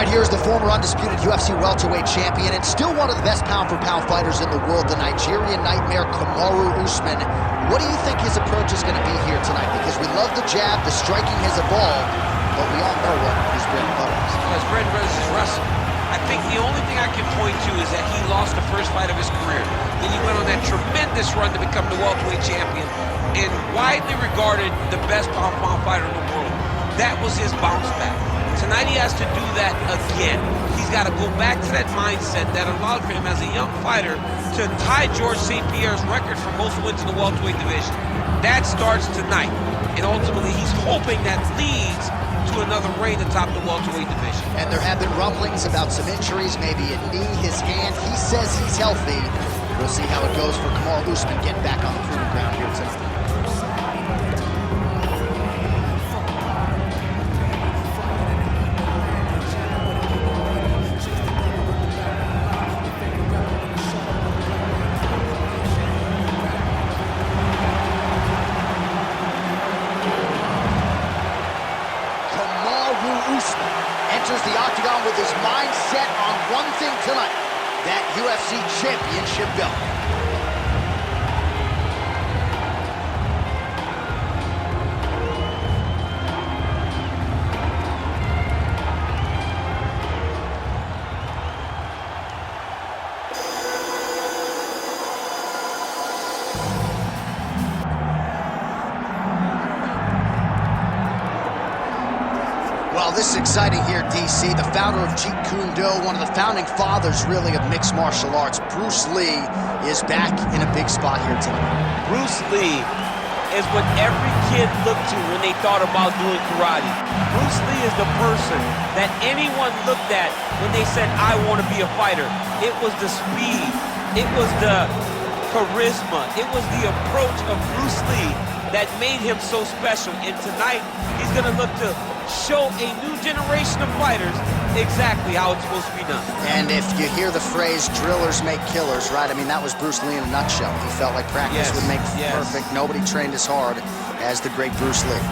here's the former undisputed UFC welterweight champion and still one of the best pound-for-pound fighters in the world, the Nigerian nightmare Kamaru Usman. What do you think his approach is going to be here tonight? Because we love the jab, the striking has evolved, but we all know what his bread and butter is. His bread and butter is his wrestling. I think the only thing I can point to is that he lost the first fight of his career. Then he went on that tremendous run to become the welterweight champion and widely regarded the best pound-for-pound fighter in the world. That was his bounce back. Tonight he has to do that again. He's got to go back to that mindset that allowed for him as a young fighter to tie George St. Pierre's record for most wins in the welterweight division. That starts tonight, and ultimately he's hoping that leads to another reign atop the welterweight division. And there have been rumblings about some injuries, maybe a knee, his hand. He says he's healthy. We'll see how it goes for Kamaru Usman getting back on the proving ground here tonight. Usman enters the octagon with his mind set on one thing tonight, that UFC championship belt. Well, this is exciting here, DC. The founder of Jeet Kune Do, one of the founding fathers, really, of mixed martial arts, Bruce Lee, is back in a big spot here tonight. Bruce Lee is what every kid looked to when they thought about doing karate. Bruce Lee is the person that anyone looked at when they said, I want to be a fighter. It was the speed. It was the charisma. It was the approach of Bruce Lee that made him so special. And tonight, he's going to look to show a new generation of fighters exactly how it's supposed to be done. And if you hear the phrase, drillers make killers, right? I mean, that was Bruce Lee in a nutshell. He felt like practice would make perfect. Nobody trained as hard as the great Bruce Lee.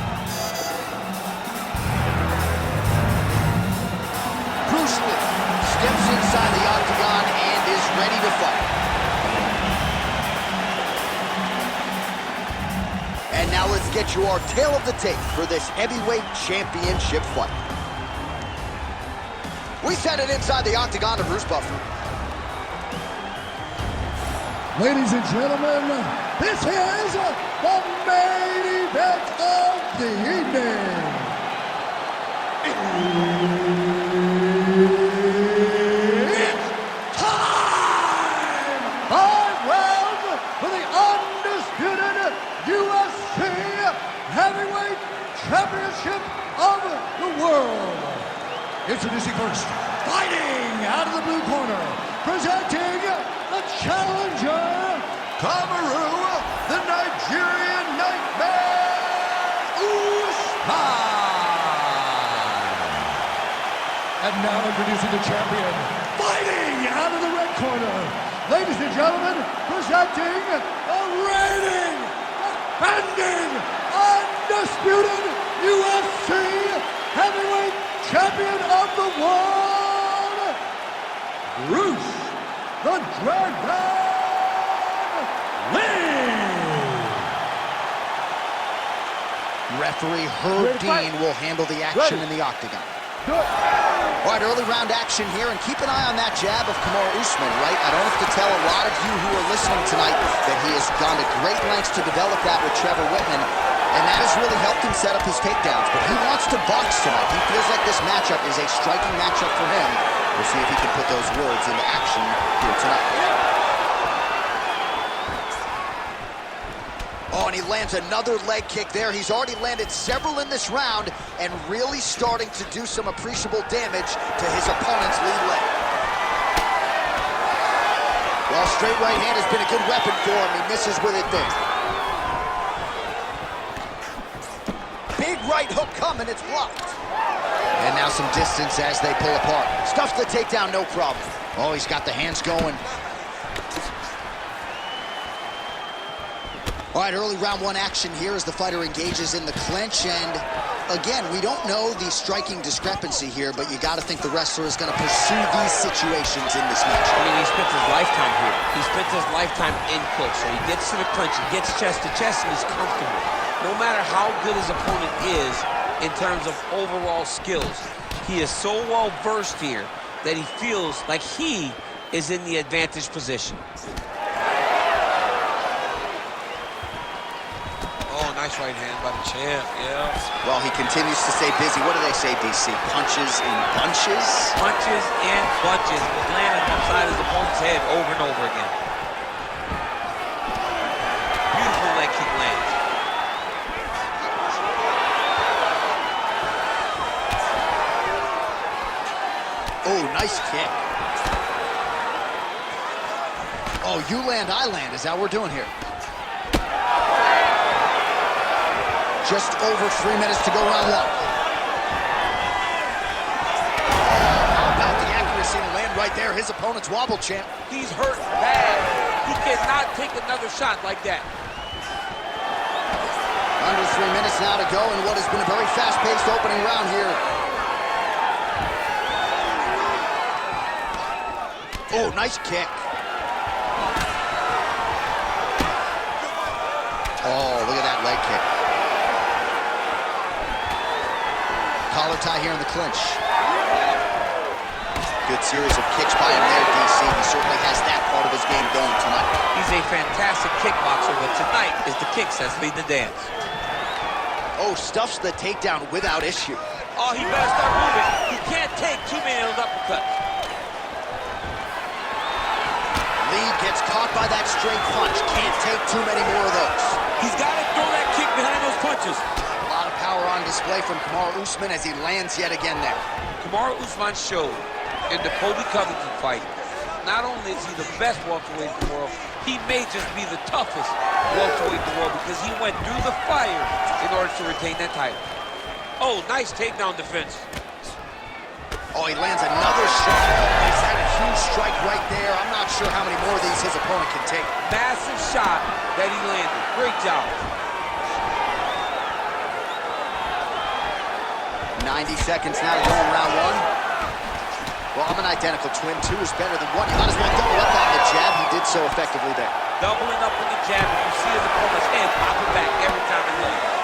Bruce Lee steps inside the octagon and is ready to fight. And now let's get you our tale of the tape for this heavyweight championship fight. We send it inside the octagon to Bruce Buffer. Ladies and gentlemen, this is the main event of the evening. It's time! 5 rounds for the undisputed UFC Heavyweight Championship of the world. Introducing first, fighting out of the blue corner, presenting the challenger, Kamaru, the Nigerian nightmare, Usman. And now introducing the champion, fighting out of the red corner, ladies and gentlemen, presenting the reigning, defending, undisputed UFC Heavyweight Champion of the world, Bruce the Dragon Lee. Referee Herb Dean will handle the action in the octagon. All right, early round action here, and keep an eye on that jab of Kamaru Usman, right? I don't have to tell a lot of you who are listening tonight that he has gone to great lengths to develop that with Trevor Whitman, and that has really helped him set up his takedowns. But he wants to box tonight. He feels like this matchup is a striking matchup for him. We'll see if he can put those words into action here tonight. Oh, and he lands another leg kick there. He's already landed several in this round and really starting to do some appreciable damage to his opponent's lead leg. Well, straight right hand has been a good weapon for him. He misses with it there. Big right hook coming, it's blocked. And now some distance as they pull apart. Stuffs the takedown, no problem. Oh, he's got the hands going. All right, early round one action here as the fighter engages in the clinch, and Again, we don't know the striking discrepancy here, but you got to think the wrestler is going to pursue these situations in this match. I mean, he spent his lifetime here. He spent his lifetime in close. So he gets to the clinch, he gets chest to chest, and he's comfortable. No matter how good his opponent is in terms of overall skills, he is so well versed here that he feels like he is in the advantage position. Oh, nice right hand by the champ, yeah. Well, he continues to stay busy. What do they say, DC? Punches in bunches? Punches in bunches. He's landing upside his opponent's head over and over again. Beautiful leg kick lands. Oh, nice kick. Oh, you land, I land. Is that what we're doing here? Just over 3 minutes to go, round one. How about the accuracy to land right there? His opponent's wobble, champ. He's hurt bad. He cannot take another shot like that. Under 3 minutes now to go in what has been a very fast-paced opening round here. Oh, nice kick. Oh, look at that leg kick. Collar tie here in the clinch. Good series of kicks by him there, DC. He certainly has that part of his game going tonight. He's a fantastic kickboxer, but tonight is the kicks that lead the dance. Oh, stuffs the takedown without issue. Oh, he better start moving. He can't take too many of those uppercuts. Lee gets caught by that straight punch. Can't take too many more of those. He's got to throw that kick behind those punches. A lot of power on display from Kamaru Usman as he lands yet again there. Kamaru Usman showed in the Colby Covington fight, not only is he the best welterweight in the world, he may just be the toughest welterweight in the world because he went through the fire in order to retain that title. Oh, nice takedown defense. Oh, he lands another shot. He's had a huge strike right there. I'm not sure how many more of these his opponent can take. Massive shot that he landed. Great job. 90 seconds now to go in round one. Well, I'm an identical twin. Two is better than one. You might as well double up on the jab. He did so effectively there. Doubling up on the jab, and you see his opponent's head pop it back every time he lands.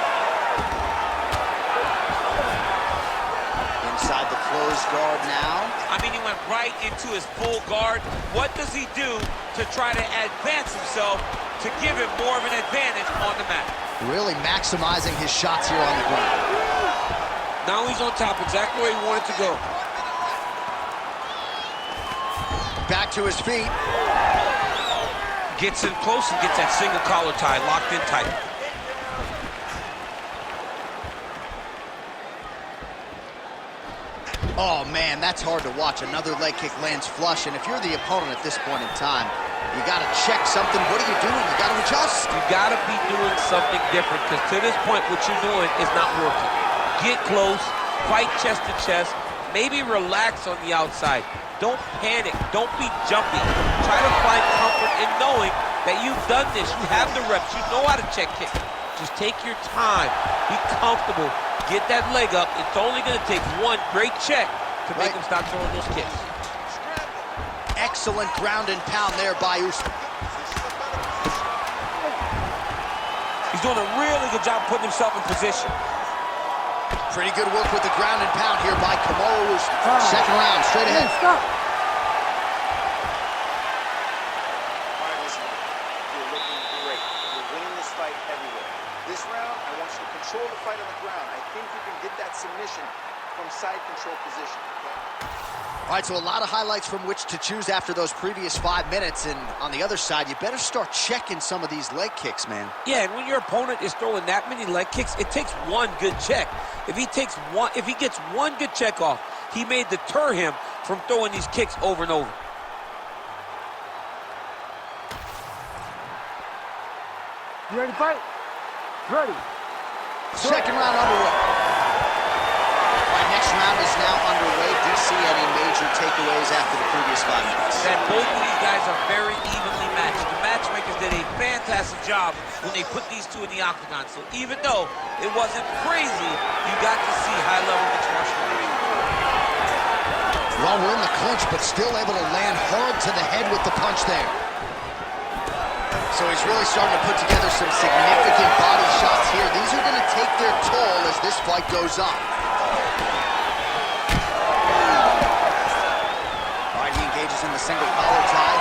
Inside the closed guard now. I mean, he went right into his full guard. What does he do to try to advance himself to give him more of an advantage on the mat? Really maximizing his shots here on the ground. Now he's on top, exactly where he wanted to go. Back to his feet. Gets in close and gets that single collar tie locked in tight. Oh, man, that's hard to watch. Another leg kick lands flush, and if you're the opponent at this point in time, you got to check something. What are you doing? You got to adjust. You got to be doing something different, because to this point, what you're doing is not working. Get close, fight chest to chest, maybe relax on the outside. Don't panic, don't be jumpy. Try to find comfort in knowing that you've done this. You have the reps, you know how to check kick. Just take your time, be comfortable, get that leg up. It's only gonna take one great check to make him stop throwing those kicks. Excellent ground and pound there by Usman. He's doing a really good job putting himself in position. Pretty good work with the ground and pound here by Kamaru Usman. Second round, straight ahead. Stop. All right, listen. You're looking great. You're winning this fight everywhere. This round, I want you to control the fight on the ground. I think you can get that submission from side control position, okay? All right, so a lot of highlights from which to choose after those previous 5 minutes, and on the other side, you better start checking some of these leg kicks, man. Yeah, and when your opponent is throwing that many leg kicks, it takes one good check. If he gets one good check off, he may deter him from throwing these kicks over and over. You ready to fight? Ready. Second round underway. All right, next round is now underway. Do you see any major takeaways after the previous 5 minutes? That both of these guys are very evenly match. The matchmakers did a fantastic job when they put these two in the octagon. So even though it wasn't crazy, you got to see high-level mixed martial arts. Well, we're in the clinch, but still able to land hard to the head with the punch there. So he's really starting to put together some significant body shots here. These are going to take their toll as this fight goes on. All right, he engages in the single collar tie.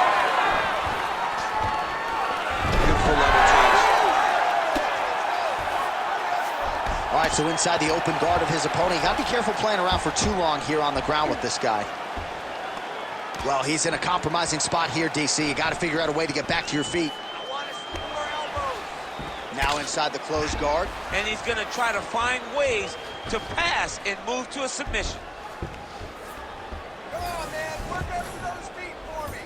Beautiful level change. All right, so inside the open guard of his opponent. You got to be careful playing around for too long here on the ground with this guy. Well, he's in a compromising spot here, DC. You got to figure out a way to get back to your feet. Now inside the closed guard. And he's going to try to find ways to pass and move to a submission. Come on, man. Work up to those feet for me.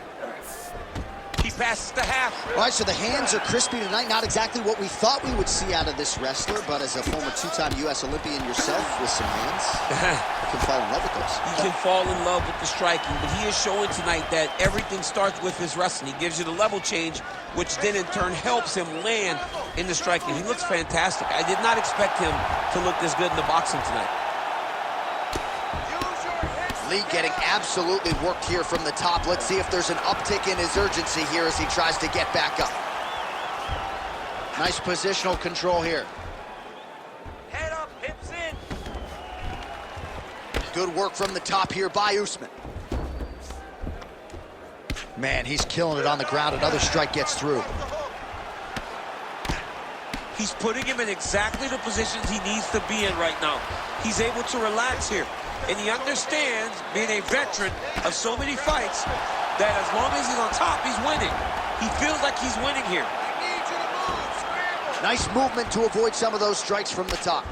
He passes the half. All right, so the hands are crispy tonight. Not exactly what we thought we would see out of this wrestler, but as a former two-time U.S. Olympian yourself with some hands, you can fall in love with those. He can fall in love with the striking, but he is showing tonight that everything starts with his wrestling. He gives you the level change, which then in turn helps him land in the striking. He looks fantastic. I did not expect him to look this good in the boxing tonight. Lee getting absolutely worked here from the top. Let's see if there's an uptick in his urgency here as he tries to get back up. Nice positional control here. Head up, hips in. Good work from the top here by Usman. Man, he's killing it on the ground. Another strike gets through. He's putting him in exactly the positions he needs to be in right now. He's able to relax here. And he understands, being a veteran of so many fights, that as long as he's on top, he's winning. He feels like he's winning here. Nice movement to avoid some of those strikes from the top.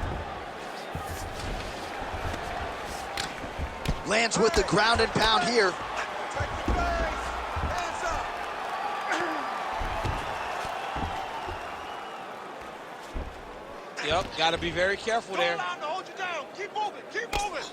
Lands with the ground and pound here. Yep, got to be very careful there. Hold you down. Keep moving. Keep moving.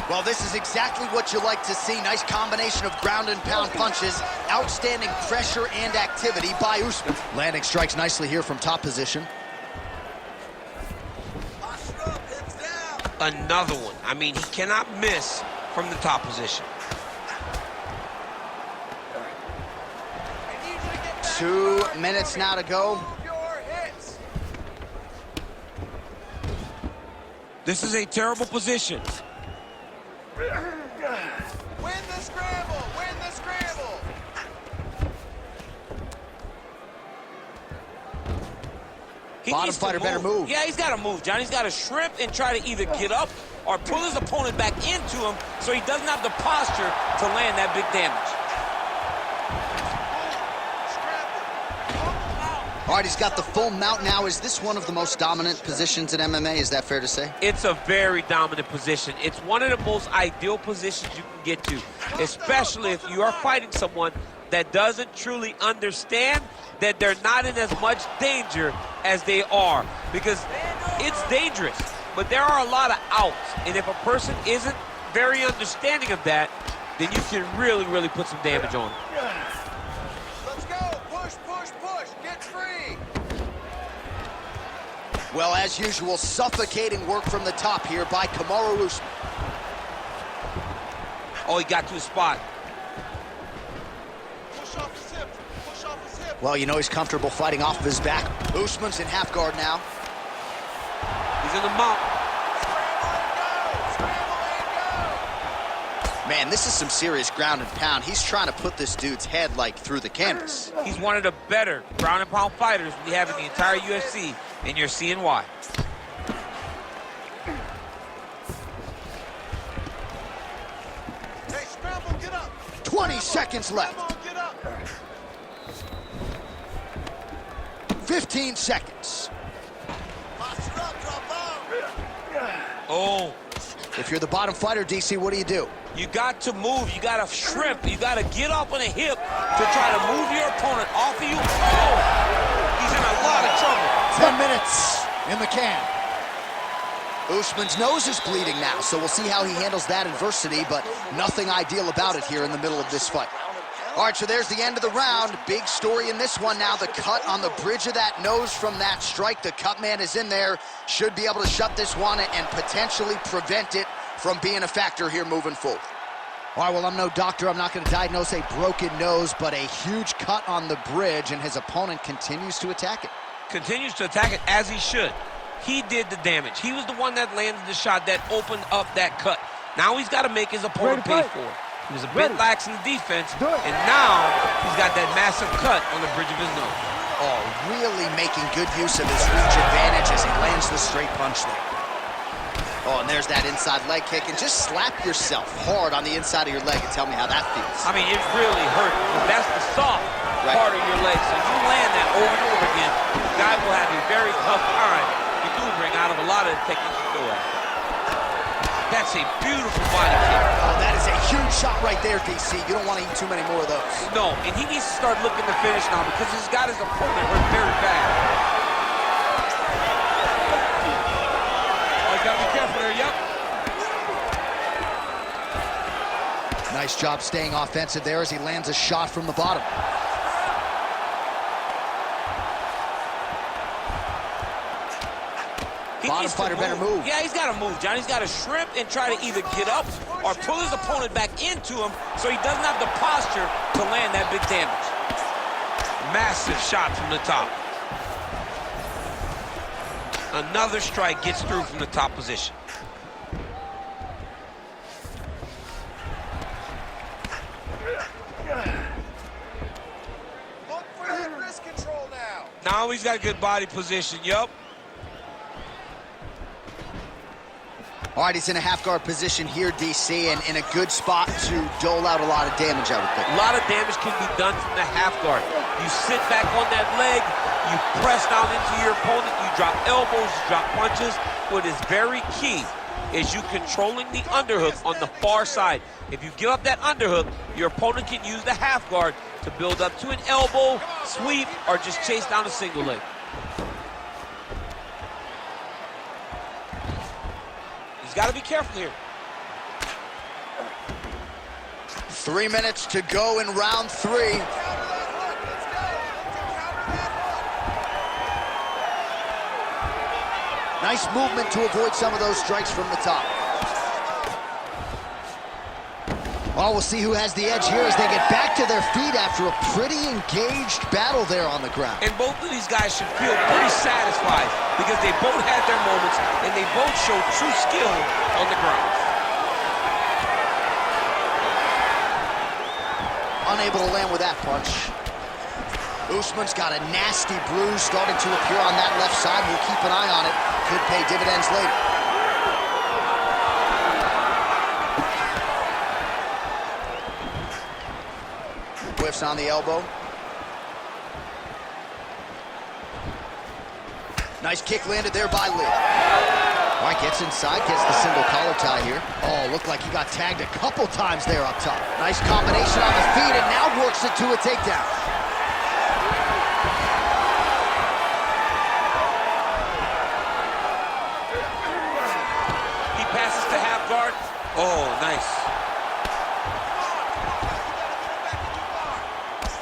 Well, this is exactly what you like to see. Nice combination of ground and pound punches. Outstanding pressure and activity by Usman. Landing strikes nicely here from top position. Another one. I mean, he cannot miss from the top position. 2 minutes now to go. This is a terrible position. Win the scramble. Win the scramble. Bottom fighter better move. Yeah, he's got to move, John. He's got to shrimp and try to either get up or pull his opponent back into him so he doesn't have the posture to land that big damage. All right, he's got the full mount now. Is this one of the most dominant positions in MMA? Is that fair to say? It's a very dominant position. It's one of the most ideal positions you can get to, especially if you are fighting someone that doesn't truly understand that they're not in as much danger as they are, because it's dangerous, but there are a lot of outs, and if a person isn't very understanding of that, then you can really, really put some damage on them. Let's go. Push, push, push. Get free. Well, as usual, suffocating work from the top here by Kamaru Usman. Oh, he got to his spot. Push off his hip. Push off his hip. Well, you know he's comfortable fighting off of his back. Usman's in half guard now. He's in the mount. Man, this is some serious ground and pound. He's trying to put this dude's head, like, through the canvas. He's one of the better ground and pound fighters we have in the entire UFC, and you're seeing why. Hey, scramble, get up. 20 seconds left. Come on, get up. 15 seconds. Posture up, drop down. Oh, If you're the bottom fighter, DC, what do? you got to move. You got to shrimp. You got to get up on a hip to try to move your opponent off of you. Oh, he's in a lot of trouble. 10 minutes in the can. Usman's nose is bleeding now, so we'll see how he handles that adversity, but nothing ideal about it here in the middle of this fight. All right, so there's the end of the round. Big story in this one now, the cut on the bridge of that nose from that strike. The cut man is in there, should be able to shut this one and potentially prevent it from being a factor here moving forward. All right, well, I'm no doctor. I'm not going to diagnose a broken nose, but a huge cut on the bridge, and his opponent continues to attack it. Continues to attack it as he should. He did the damage. He was the one that landed the shot that opened up that cut. Now he's got to make his opponent pay for it. He was a bit lax in the defense, and now he's got that massive cut on the bridge of his nose. Oh, really making good use of his reach advantage as he lands the straight punch there. Oh, and there's that inside leg kick, and just slap yourself hard on the inside of your leg and tell me how that feels. I mean, it really hurt, because that's the soft part of your leg. So you land that over and over again, the guy will have a very tough time maneuvering out of a lot of the techniques you throw at him. That's a beautiful body kick. Oh, that is a huge shot right there, DC. You don't want to eat too many more of those. No, and he needs to start looking to finish now because he's got his opponent hurt very bad. Oh, you gotta be careful there, yep. Nice job staying offensive there as he lands a shot from the bottom. Bottom fighter better move. Yeah, he's got to move, John. He's got to shrimp and try to either get up or pull his opponent back into him so he doesn't have the posture to land that big damage. Massive shot from the top. Another strike gets through from the top position. Look for that wrist control now. Now he's got a good body position, yup. All right, he's in a half-guard position here, DC, and in a good spot to dole out a lot of damage, I would think. A lot of damage can be done from the half guard. You sit back on that leg, you press down into your opponent, you drop elbows, you drop punches. What is very key is you controlling the underhook on the far side. If you give up that underhook, your opponent can use the half guard to build up to an elbow, sweep, or just chase down a single leg. Got to be careful here. 3 minutes to go in round 3. Nice movement to avoid some of those strikes from the top. Well, we'll see who has the edge here as they get back to their feet after a pretty engaged battle there on the ground. And both of these guys should feel pretty satisfied because they both had their moments and they both showed true skill on the ground. Unable to land with that punch. Usman's got a nasty bruise starting to appear on that left side. We'll keep an eye on it. Could pay dividends later. Whiffs on the elbow. Nice kick landed there by Lee. All right, gets inside, gets the single collar tie here. Oh, looked like he got tagged a couple times there up top. Nice combination on the feet and now works it to a takedown. He passes to half guard. Oh, nice.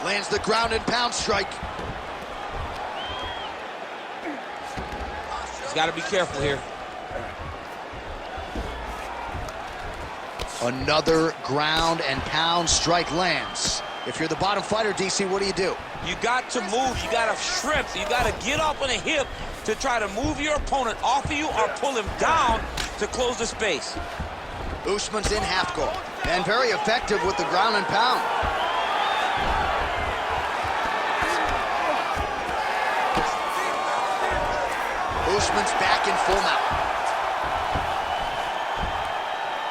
Lands the ground and pound strike. He's got to be careful here. Another ground and pound strike lands. If you're the bottom fighter, DC, what do? You got to move. You got to shrimp. You got to get up on a hip to try to move your opponent off of you or pull him down to close the space. Usman's in half guard and very effective with the ground and pound. Usman's back in full mount.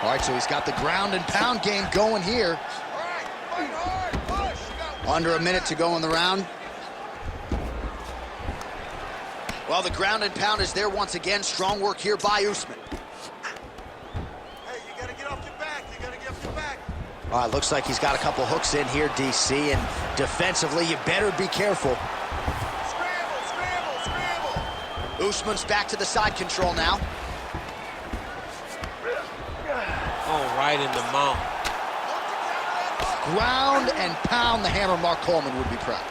All right, so he's got the ground and pound game going here. Under a minute to go in the round. Well, the ground and pound is there once again. Strong work here by Usman. Hey, you gotta get off your back. You gotta get off your back. All right, looks like he's got a couple hooks in here, DC, and defensively, you better be careful. Scramble, scramble, scramble. Usman's back to the side control now. right in the mount. Ground and pound the hammer. Mark Coleman would be proud.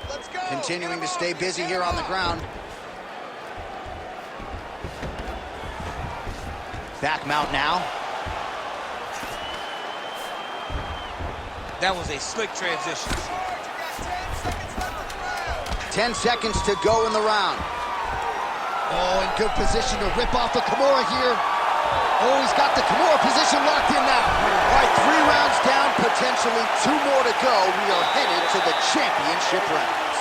Let's go. Continuing to stay busy here on the ground. Back mount now. That was a slick transition. 10 seconds to go in the round. Oh, in good position to rip off the Kimura here. Oh, he's got the Kimura position locked in now. All right, 3 rounds down, potentially 2 more to go. We are headed to the championship rounds.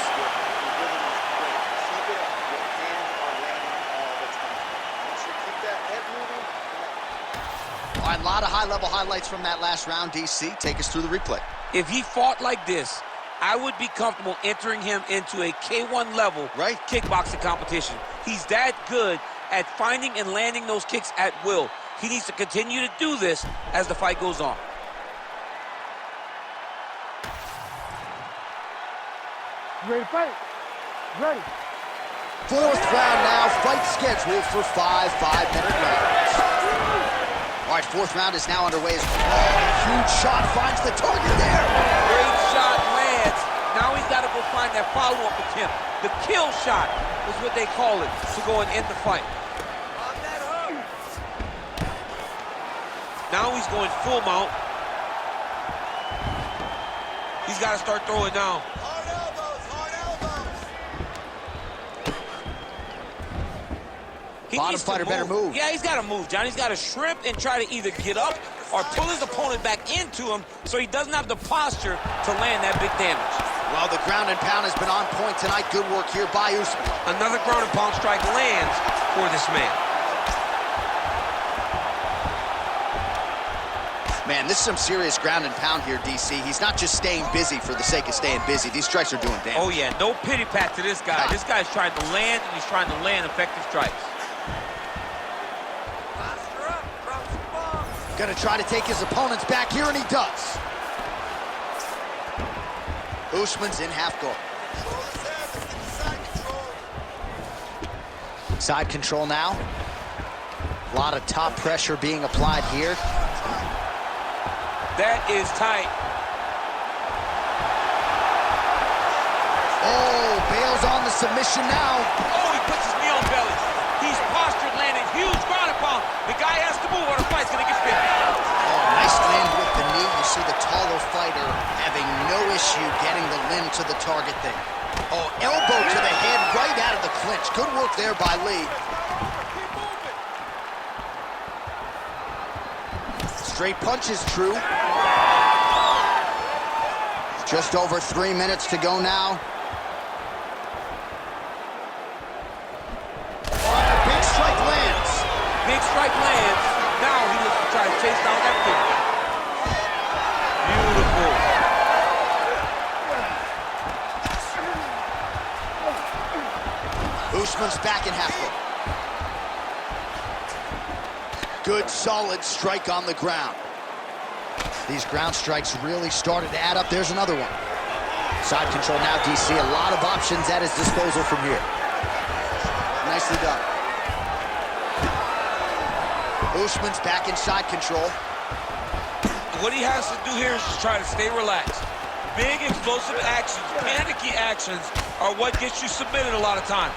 All right, a lot of high-level highlights from that last round, DC. Take us through the replay. If he fought like this, I would be comfortable entering him into a K1 level kickboxing competition. He's that good at finding and landing those kicks at will. He needs to continue to do this as the fight goes on. Ready to fight? Ready. 4th round now, fight scheduled for 5 5-minute rounds. All right, 4th round is now underway. Huge shot finds the target there. Great shot lands. Now he's got to go find that follow-up attempt. The kill shot is what they call it to go and end the fight. Now he's going full mount. He's got to start throwing now. Hard elbows, He Bottom needs to fighter better move. Yeah, he's got to move, John. He's got to shrimp and try to either get up or pull his opponent back into him so he doesn't have the posture to land that big damage. Well, the ground and pound has been on point tonight. Good work here by Usman. Another ground and pound strike lands for this man. Man, this is some serious ground and pound here, DC. He's not just staying busy for the sake of staying busy. These strikes are doing damage. Oh, yeah. No pity pat to this guy. This guy's trying to land, and he's trying to land effective strikes. Gonna try to take his opponents back here, and he does. Usman's in half guard. Side control now. A lot of top pressure being applied here. That is tight. Oh, bails on the submission now. Oh, he puts his knee on belly. He's postured, landing huge ground and pound. The guy has to move or the fight's gonna get finished. Oh, nice land with the knee. You see the taller fighter having no issue getting the limb to the target there. Oh, elbow to the head right out of the clinch. Good work there by Lee. Straight punch is true. Just over 3 minutes to go now. Big strike lands. Big strike lands. Now he looks to try to chase down that kick. Beautiful. Usman's back in half guard. Good, solid strike on the ground. These ground strikes really started to add up. There's another one. Side control now, DC. A lot of options at his disposal from here. Nicely done. Usman's back in side control. What he has to do here is just try to stay relaxed. Big explosive actions, panicky actions are what gets you submitted a lot of times.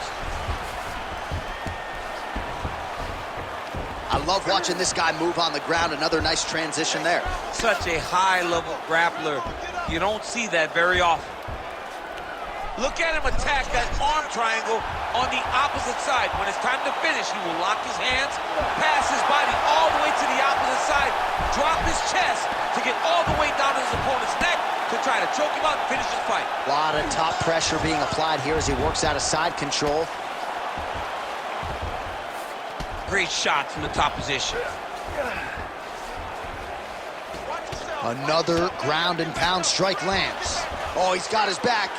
I love watching this guy move on the ground. Another nice transition there. Such a high-level grappler. You don't see that very often. Look at him attack that arm triangle on the opposite side. When it's time to finish, he will lock his hands, pass his body all the way to the opposite side, drop his chest to get all the way down to his opponent's neck to try to choke him out and finish his fight. A lot of top pressure being applied here as he works out of side control. Great shot from the top position. Another ground and pound strike lands. Oh, he's got his back.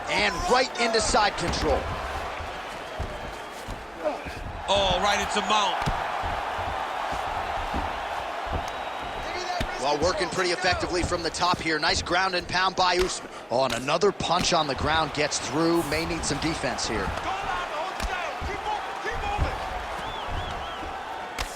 And right into side control. Oh, right into mount. Well, working pretty effectively from the top here. Nice ground and pound by Usman. Oh, and another punch on the ground gets through. May need some defense here.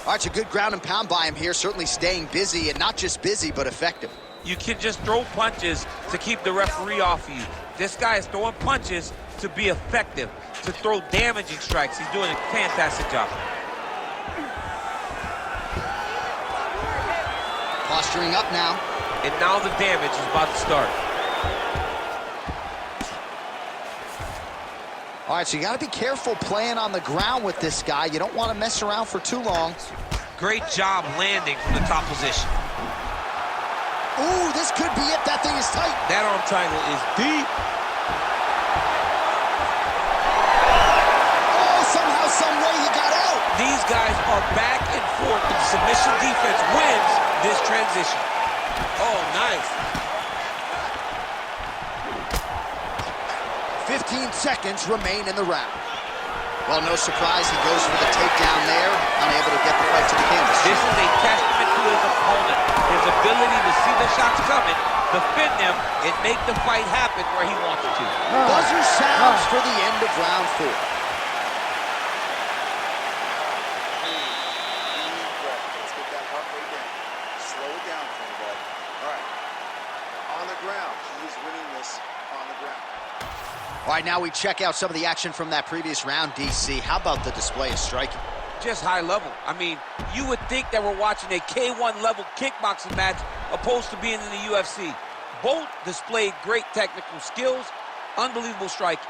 All right, it's a good ground and pound by him here, certainly staying busy, and not just busy, but effective. You can just throw punches to keep the referee off of you. This guy is throwing punches to be effective, to throw damaging strikes. He's doing a fantastic job. Posturing up now. And now the damage is about to start. All right, so you got to be careful playing on the ground with this guy. You don't want to mess around for too long. Great job landing from the top position. Ooh, this could be it. That thing is tight. That arm triangle is deep. Oh, somehow, some way he got out. These guys are back and forth. The submission defense wins this transition. Oh, nice. 15 seconds remain in the round. Well, no surprise, he goes for the takedown there, unable to get the fight to the canvas. This is a testament to his opponent, his ability to see the shots coming, defend them, and make the fight happen where he wants it to. Buzzer sounds for the end of round 4. Let's get that heart rate down. Slow it down for me, bud. All right. On the ground. He is winning this on the ground. All right, now we check out some of the action from that previous round, DC. How about the display of striking? Just high level. I mean, you would think that we're watching a K1 level kickboxing match opposed to being in the UFC. Both displayed great technical skills, unbelievable striking.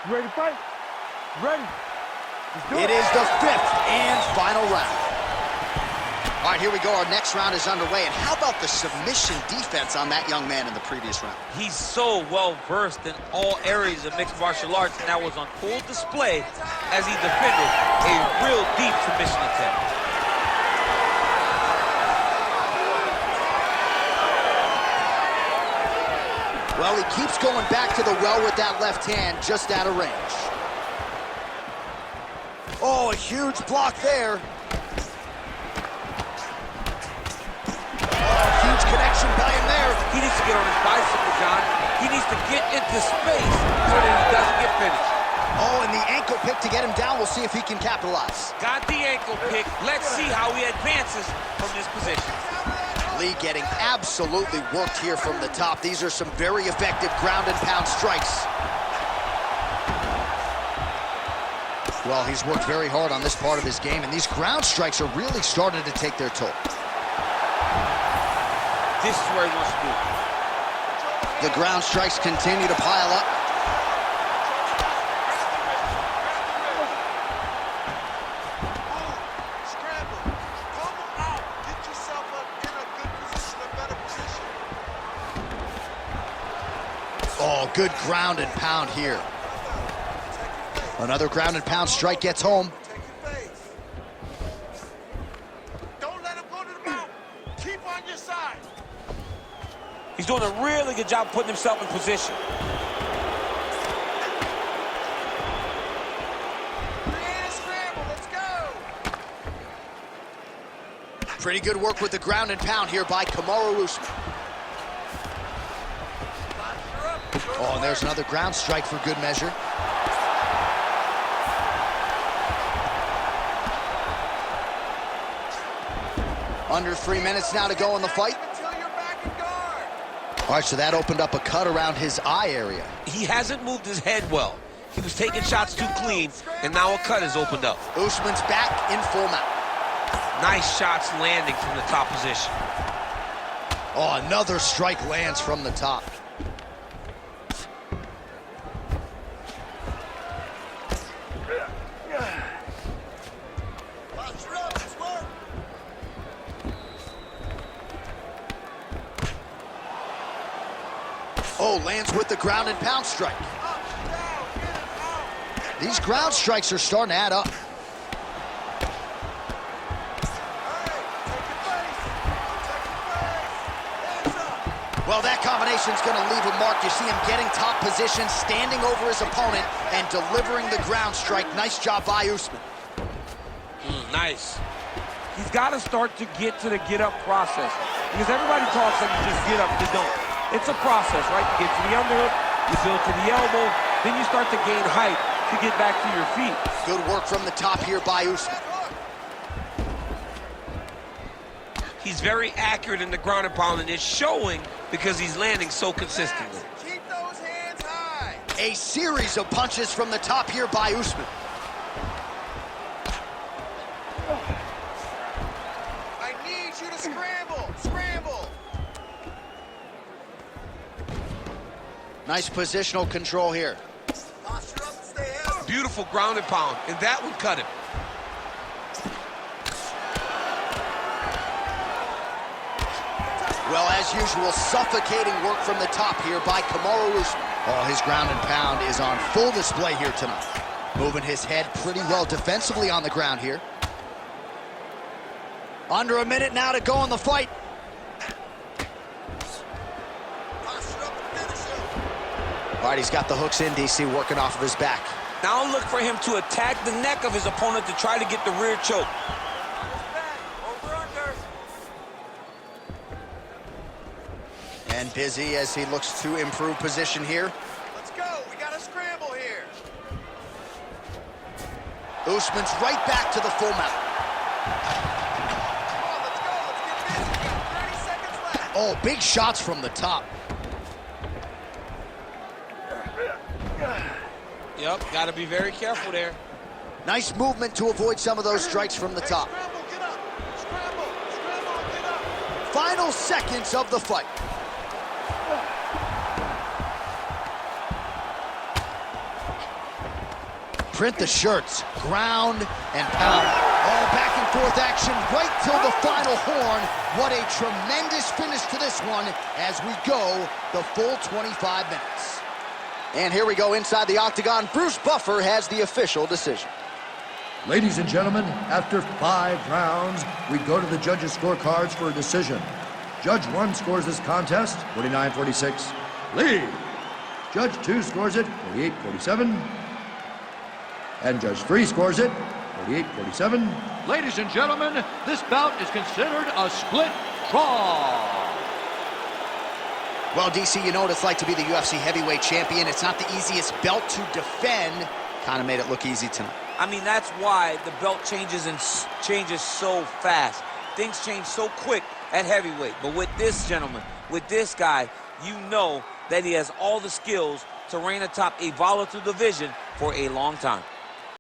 You ready to fight? Ready. Let's do it. It is the 5th and final round. All right, here we go. Our next round is underway. And how about the submission defense on that young man in the previous round? He's so well-versed in all areas of mixed martial arts, and that was on full display as he defended a real deep submission attempt. Well, he keeps going back to the well with that left hand, just out of range. Oh, a huge block there. Oh, huge connection by him there. He needs to get on his bicycle, John. He needs to get into space so that he doesn't get finished. Oh, and the ankle pick to get him down. We'll see if he can capitalize. Got the ankle pick. Let's see how he advances from this position. Lee getting absolutely worked here from the top. These are some very effective ground and pound strikes. Well, he's worked very hard on this part of his game, and these ground strikes are really starting to take their toll. This is where he wants to be. The ground strikes continue to pile up. Oh, good ground and pound here. Another ground and pound strike gets home. Don't let him go to the mouth. Keep on your side. He's doing a really good job putting himself in position. Let's go. Pretty good work with the ground and pound here by Kamaru Usman. Oh, and there's another ground strike for good measure. Under 3 minutes now to go in the fight. All right, so that opened up a cut around his eye area. He hasn't moved his head well. He was taking shots too clean, and now a cut has opened up. Usman's back in full mount. Nice shots landing from the top position. Oh, another strike lands from the top. Oh, lands with the ground and pound strike. These ground strikes are starting to add up. Well, that combination's going to leave a mark. You see him getting top position, standing over his opponent, and delivering the ground strike. Nice job by Usman. Nice. He's got to start to get to the get-up process. Because everybody talks like you just get up, you don't. It's a process, right? You get to the underhook, you build to the elbow, then you start to gain height to get back to your feet. Good work from the top here by Usman. He's very accurate in the ground and pound, and it's showing because he's landing so consistently. Keep those hands high. A series of punches from the top here by Usman. I need you to scramble. Scramble. Nice positional control here. Posture up and stay healthy. Beautiful ground and pound, and that one cut him. Well, as usual, suffocating work from the top here by Kamaru Usman. Oh, his ground and pound is on full display here tonight. Moving his head pretty well defensively on the ground here. Under a minute now to go in the fight. All right, he's got the hooks in, DC, working off of his back. Now look for him to attack the neck of his opponent to try to get the rear choke. And busy as he looks to improve position here. Let's go. We got to scramble here. Usman's right back to the full mount. Come on, let's go. Let's get busy. We got 30 seconds left. Oh, big shots from the top. Yep, got to be very careful there. Nice movement to avoid some of those strikes from the top. Scramble, get up. Scramble, scramble, get up. Final seconds of the fight. Print the shirts, ground and pound. All back and forth action right till the final horn. What a tremendous finish to this one as we go the full 25 minutes. And here we go inside the octagon. Bruce Buffer has the official decision. Ladies and gentlemen, after 5 rounds, we go to the judges' scorecards for a decision. Judge 1 scores this contest, 49-46, Lee. Judge 2 scores it, 48-47. And Judge 3 scores it, 48-47. Ladies and gentlemen, this bout is considered a split draw. Well, DC, you know what it's like to be the UFC heavyweight champion. It's not the easiest belt to defend. Kind of made it look easy tonight. I mean, that's why the belt changes and changes so fast. Things change so quick at heavyweight. But with this gentleman, with this guy, you know that he has all the skills to reign atop a volatile division for a long time.